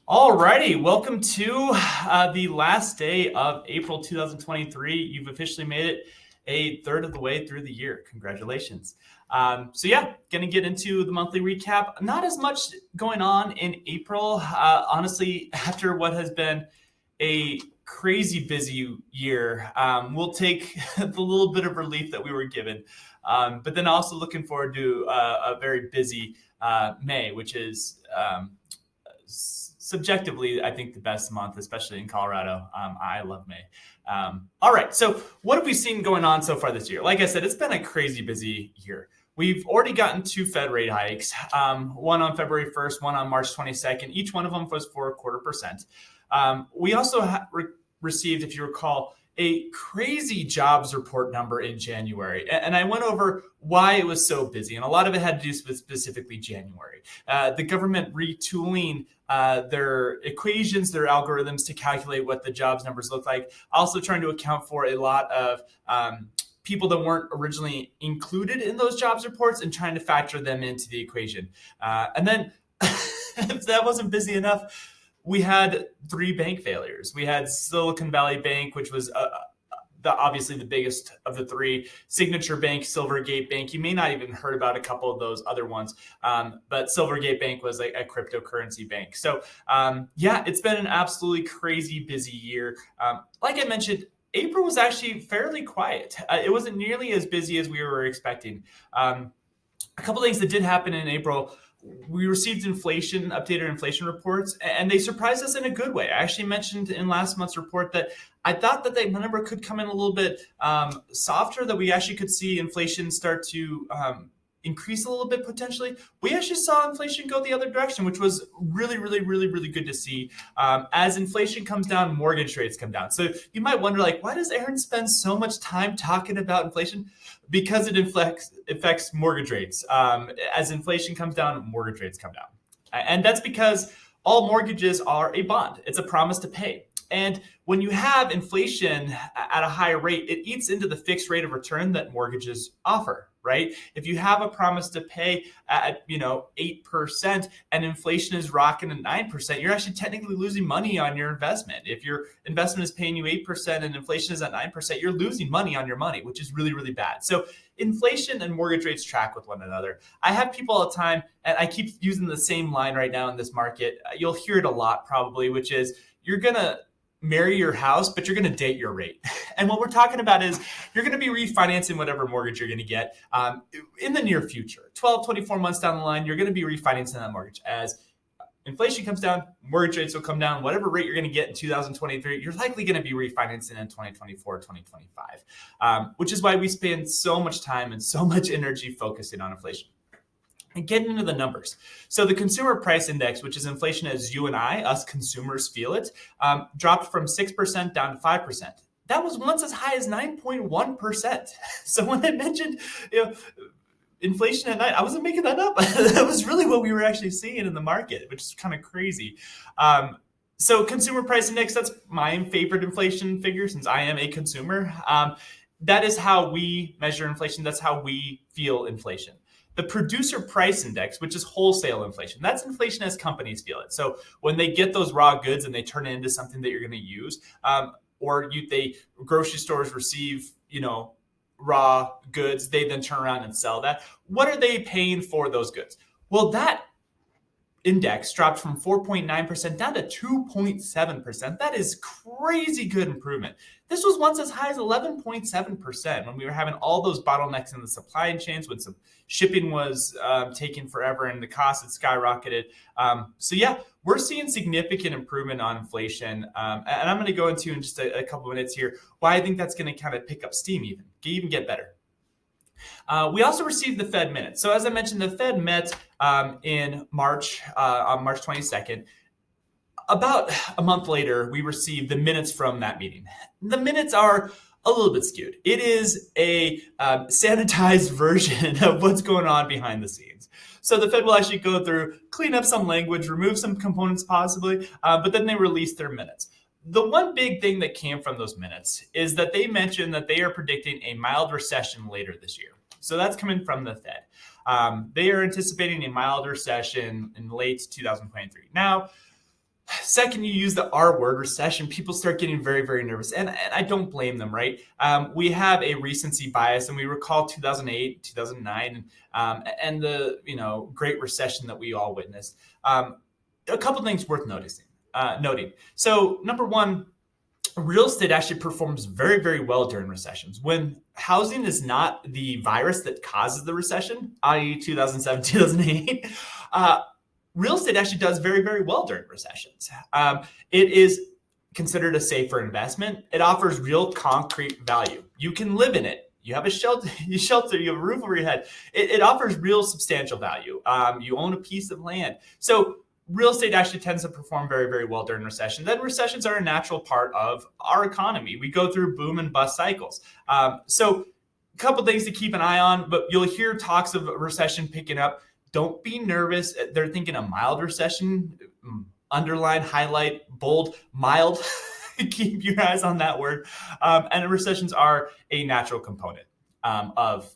All righty, welcome to the last day of April 2023. You've officially made it a third of the way through the year. Congratulations. Going to get into the monthly recap. Not as much going on in April. Honestly, after what has been a crazy busy year, we'll take the little bit of relief that we were given. But then also looking forward to a very busy May, which is subjectively, I think the best month, especially in Colorado. I love May. All right, so what have we seen going on so far this year? Like I said, it's been a crazy busy year. We've already gotten two Fed rate hikes, one on February 1st, one on March 22nd. Each one of them was for 0.25%. We also received, if you recall, a crazy jobs report number in January. And I went over why it was so busy. And a lot of it had to do with specifically January. The government retooling their equations, their algorithms to calculate what the jobs numbers look like. Also trying to account for a lot of people that weren't originally included in those jobs reports and trying to factor them into the equation. And then if that wasn't busy enough, we had three bank failures. We had Silicon Valley Bank, which was obviously the biggest of the three, Signature Bank, Silvergate Bank. You may not even heard about a couple of those other ones, but Silvergate Bank was a cryptocurrency bank. So it's been an absolutely crazy busy year. Like I mentioned, April was actually fairly quiet. It wasn't nearly as busy as we were expecting. A couple things that did happen in April. We received updated inflation reports, and they surprised us in a good way. I actually mentioned in last month's report that I thought that the number could come in a little bit softer, that we actually could see inflation start to increase a little bit potentially. We actually saw inflation go the other direction, which was really, really, really, really good to see. As inflation comes down, mortgage rates come down. So you might wonder, why does Aaron spend so much time talking about inflation? Because it affects mortgage rates. As inflation comes down, mortgage rates come down. And that's because all mortgages are a bond. It's a promise to pay. And when you have inflation at a higher rate, it eats into the fixed rate of return that mortgages offer, right? If you have a promise to pay at 8% and inflation is rocking at 9%, you're actually technically losing money on your investment. If your investment is paying you 8% and inflation is at 9%, you're losing money on your money, which is really, really bad. So inflation and mortgage rates track with one another. I have people all the time, and I keep using the same line right now in this market. You'll hear it a lot probably, which is you're going to marry your house, but you're going to date your rate. And what we're talking about is you're going to be refinancing whatever mortgage you're going to get in the near future. 12, 24 months down the line, you're going to be refinancing that mortgage. As inflation comes down, mortgage rates will come down. Whatever rate you're going to get in 2023, you're likely going to be refinancing in 2024, 2025, which is why we spend so much time and so much energy focusing on inflation. And getting into the numbers. So the consumer price index, which is inflation as you and I, us consumers, feel it, dropped from 6% down to 5%. That was once as high as 9.1%. So when I mentioned inflation at 9, I wasn't making that up. That was really what we were actually seeing in the market, which is kind of crazy. So consumer price index, that's my favorite inflation figure since I am a consumer. That is how we measure inflation. That's how we feel inflation. The producer price index, which is wholesale inflation, that's inflation as companies feel it. So when they get those raw goods and they turn it into something that you're going to use, grocery stores receive, raw goods, they then turn around and sell that. What are they paying for those goods? Well, that index dropped from 4.9% down to 2.7%. That is crazy good improvement. This was once as high as 11.7% when we were having all those bottlenecks in the supply chains, when some shipping was taking forever and the cost had skyrocketed. We're seeing significant improvement on inflation. And I'm going to go into in just a couple of minutes here why I think that's going to kind of pick up steam even get better. We also received the Fed minutes. So as I mentioned, the Fed met in March, on March 22nd. About a month later, we received the minutes from that meeting. The minutes are a little bit skewed. It is a sanitized version of what's going on behind the scenes. So the Fed will actually go through, clean up some language, remove some components possibly, but then they release their minutes. The one big thing that came from those minutes is that they mentioned that they are predicting a mild recession later this year. So that's coming from the Fed. They are anticipating a mild recession in late 2023. Now, Second, you use the R word, recession, people start getting very, very nervous. And I don't blame them, right? We have a recency bias, and we recall 2008, 2009, and the Great Recession that we all witnessed. A couple things worth noting. So number one, real estate actually performs very, very well during recessions. When housing is not the virus that causes the recession, i.e. 2007, 2008, real estate actually does very, very well during recessions. It is considered a safer investment. It offers real concrete value. You can live in it. You have a shelter, you have a roof over your head. It offers real substantial value. You own a piece of land. So real estate actually tends to perform very, very well during recession. Then recessions are a natural part of our economy. We go through boom and bust cycles. So a couple things to keep an eye on, but you'll hear talks of a recession picking up. Don't be nervous. They're thinking a mild recession. Underline, highlight, bold, mild. Keep your eyes on that word. And recessions are a natural component of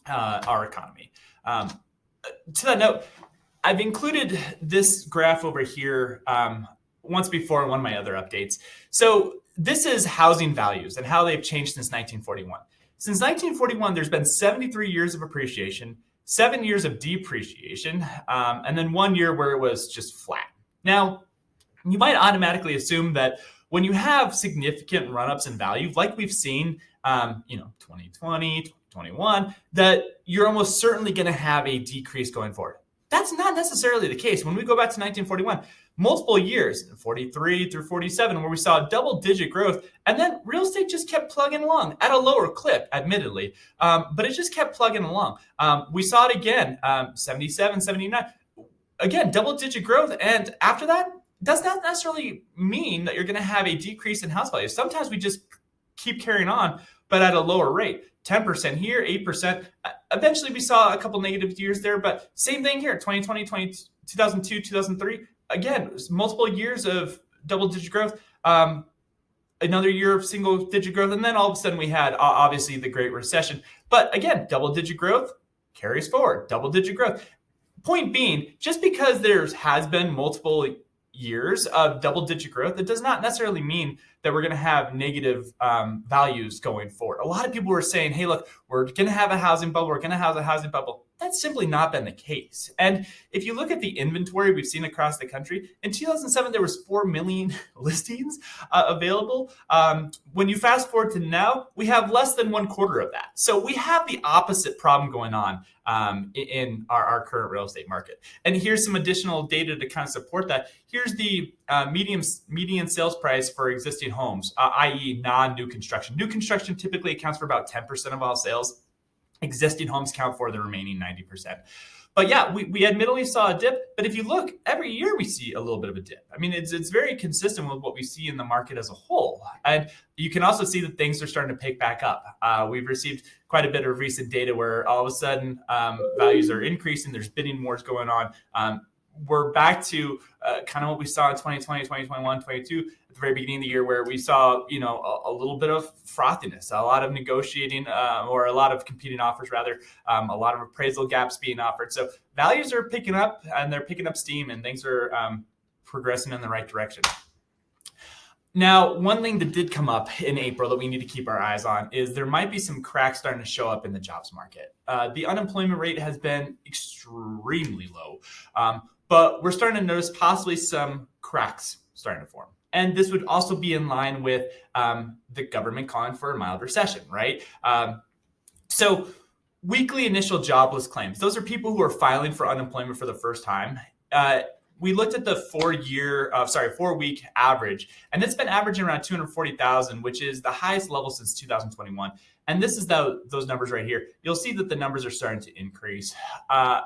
our economy. To that note, I've included this graph over here once before in one of my other updates. So this is housing values and how they've changed since 1941. Since 1941, there's been 73 years of appreciation, 7 years of depreciation, and then 1 year where it was just flat. Now, you might automatically assume that when you have significant run-ups in value, like we've seen, 2020, 2021, that you're almost certainly going to have a decrease going forward. That's not necessarily the case. When we go back to 1941, multiple years, 43 through 47, where we saw double-digit growth, and then real estate just kept plugging along at a lower clip, admittedly, but it just kept plugging along. We saw it again, 77, 79, again, double-digit growth, and after that, does not necessarily mean that you're going to have a decrease in house values. Sometimes we just keep carrying on, but at a lower rate. 10% here, 8%. Eventually, we saw a couple negative years there, but same thing here, 2020, 2002, 2003. Again, multiple years of double-digit growth, another year of single-digit growth, and then all of a sudden we had, obviously, the Great Recession. But again, double-digit growth carries forward, double-digit growth. Point being, just because there has been multiple years of double-digit growth, it does not necessarily mean that we're going to have negative values going forward. A lot of people were saying, hey, look, we're going to have a housing bubble. We're going to have a housing bubble. That's simply not been the case. And if you look at the inventory we've seen across the country, in 2007, there was 4 million listings available. When you fast forward to now, we have less than 1/4 of that. So we have the opposite problem going on in our current real estate market. And here's some additional data to kind of support that. Here's the median sales price for existing homes, i.e. non-new construction. New construction typically accounts for about 10% of all sales. Existing homes count for the remaining 90%. But yeah, we admittedly saw a dip, but if you look, every year we see a little bit of a dip. I mean, it's very consistent with what we see in the market as a whole. And you can also see that things are starting to pick back up. We've received quite a bit of recent data where all of a sudden values are increasing, there's bidding wars going on. We're back to kind of what we saw in 2020, 2021, 22, at the very beginning of the year, where we saw, a little bit of frothiness, a lot of negotiating, or a lot of competing offers, rather, a lot of appraisal gaps being offered. So values are picking up, and they're picking up steam, and things are progressing in the right direction. Now, one thing that did come up in April that we need to keep our eyes on is there might be some cracks starting to show up in the jobs market. The unemployment rate has been extremely low. But we're starting to notice possibly some cracks starting to form. And this would also be in line with the government calling for a mild recession, right? So weekly initial jobless claims, those are people who are filing for unemployment for the first time. We looked at the 4-week average, and it's been averaging around 240,000, which is the highest level since 2021. And this is those numbers right here. You'll see that the numbers are starting to increase.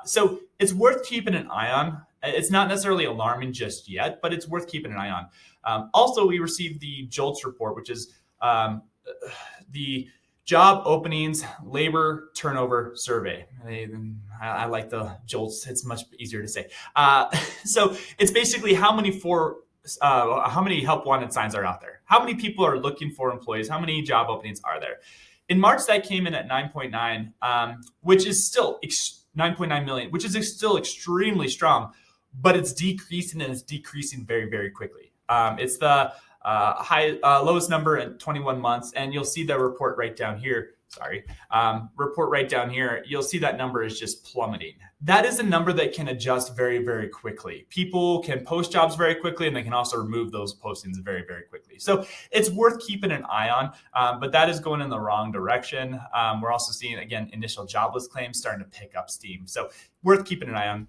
So it's worth keeping an eye on. It's not necessarily alarming just yet, but it's worth keeping an eye on. Also, we received the JOLTS report, which is the Job Openings Labor Turnover Survey. I like the JOLTS. It's much easier to say. So it's basically how many help wanted signs are out there. How many people are looking for employees? How many job openings are there? In March, that came in at 9.9, which is still 9.9 million, which is still extremely strong. but it's decreasing, and it's decreasing very, very quickly. It's the lowest number in 21 months, and you'll see the report right down here. Report right down here. You'll see that number is just plummeting. That is a number that can adjust very, very quickly. People can post jobs very quickly, and they can also remove those postings very, very quickly. So it's worth keeping an eye on, but that is going in the wrong direction. We're also seeing, again, initial jobless claims starting to pick up steam. So worth keeping an eye on.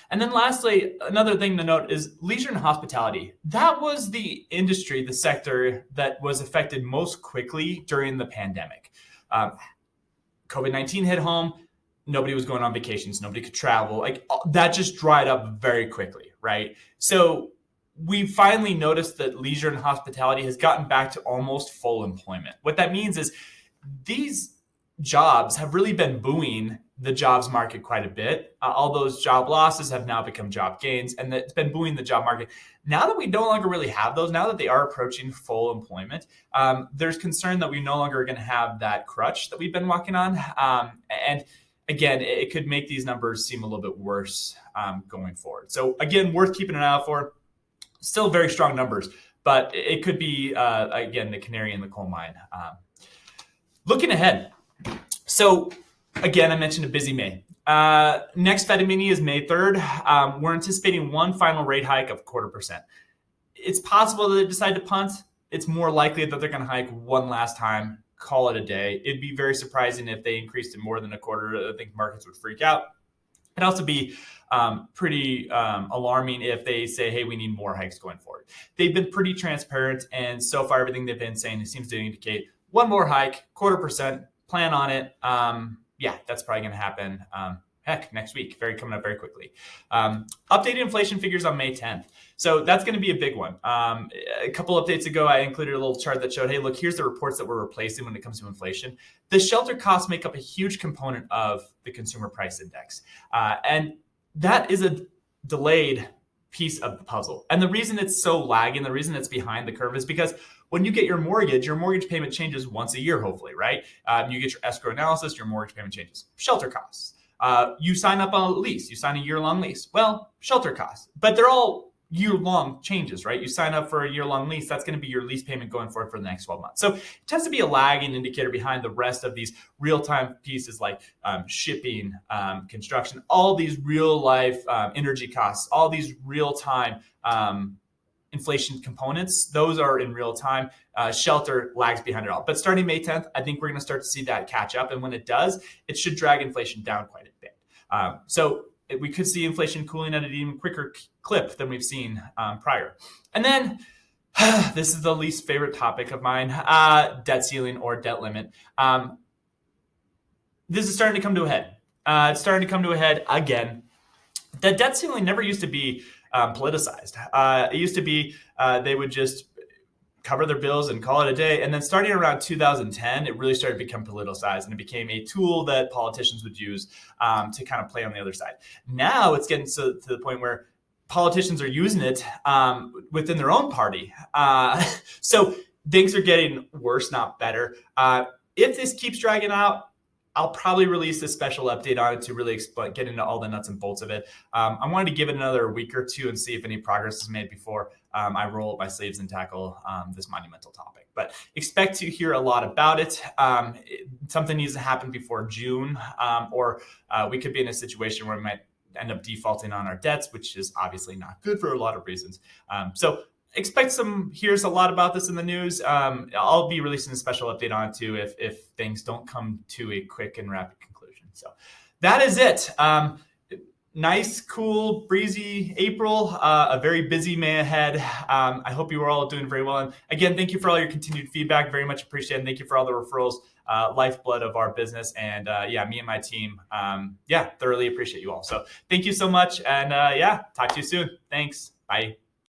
And then lastly, another thing to note is leisure and hospitality. That was the industry, the sector that was affected most quickly during the pandemic. COVID-19 hit home. Nobody was going on vacations. Nobody could travel. Like that just dried up very quickly, right? So we finally noticed that leisure and hospitality has gotten back to almost full employment. What that means is these jobs have really been buoying the jobs market quite a bit. All those job losses have now become job gains, and it's been buoying the job market. Now that we no longer really have those, now that they are approaching full employment, there's concern that we no longer are going to have that crutch that we've been walking on. And again, it could make these numbers seem a little bit worse going forward. So again, worth keeping an eye out for. Still very strong numbers, but it could be, again, the canary in the coal mine. Looking ahead. So again, I mentioned a busy May. Next Fed mini is May 3rd. We're anticipating one final rate hike of 0.25%. It's possible that they decide to punt. It's more likely that they're going to hike one last time, call it a day. It'd be very surprising if they increased it more than a quarter. I think markets would freak out. It'd also be pretty alarming if they say, hey, we need more hikes going forward. They've been pretty transparent, and so far everything they've been saying, it seems to indicate one more hike, 0.25%, plan on it. Yeah, that's probably going to happen. Next week, coming up very quickly. Updated inflation figures on May 10th. So that's going to be a big one. A couple updates ago, I included a little chart that showed, hey, look, here's the reports that we're replacing when it comes to inflation. The shelter costs make up a huge component of the consumer price index. And that is a delayed piece of the puzzle. And the reason it's so lagging, the reason it's behind the curve is because when you get your mortgage payment changes once a year, hopefully, right? You get your escrow analysis, your mortgage payment changes. Shelter costs. You sign up on a lease, you sign a year-long lease. Well, shelter costs, but they're all year-long changes, right? You sign up for a year-long lease, that's going to be your lease payment going forward for the next 12 months. So it tends to be a lagging indicator behind the rest of these real-time pieces like shipping, construction, all these real-life energy costs, all these real-time inflation components. Those are in real time. Shelter lags behind it all. But starting May 10th, I think we're going to start to see that catch up. And when it does, it should drag inflation down quite a bit. So we could see inflation cooling at an even quicker clip than we've seen prior. And then this is the least favorite topic of mine, debt ceiling or debt limit. This is starting to come to a head. It's starting to come to a head again. The debt ceiling never used to be politicized. It used to be they would just cover their bills and call it a day. And then starting around 2010, it really started to become politicized, and it became a tool that politicians would use to kind of play on the other side. Now it's getting to the point where politicians are using it within their own party. So things are getting worse, not better. If this keeps dragging out, I'll probably release a special update on it to really get into all the nuts and bolts of it. I wanted to give it another week or two and see if any progress is made before I roll up my sleeves and tackle this monumental topic. But expect to hear a lot about it. Something needs to happen before June, or we could be in a situation where we might end up defaulting on our debts, which is obviously not good for a lot of reasons. So expect here's a lot about this in the news. I'll be releasing a special update on it too if things don't come to a quick and rapid conclusion. So that is it. Nice, cool, breezy April, a very busy May ahead. I hope you are all doing very well. And again, thank you for all your continued feedback. Very much appreciated. Thank you for all the referrals, lifeblood of our business. And me and my team, thoroughly appreciate you all. So thank you so much. And talk to you soon. Thanks. Bye.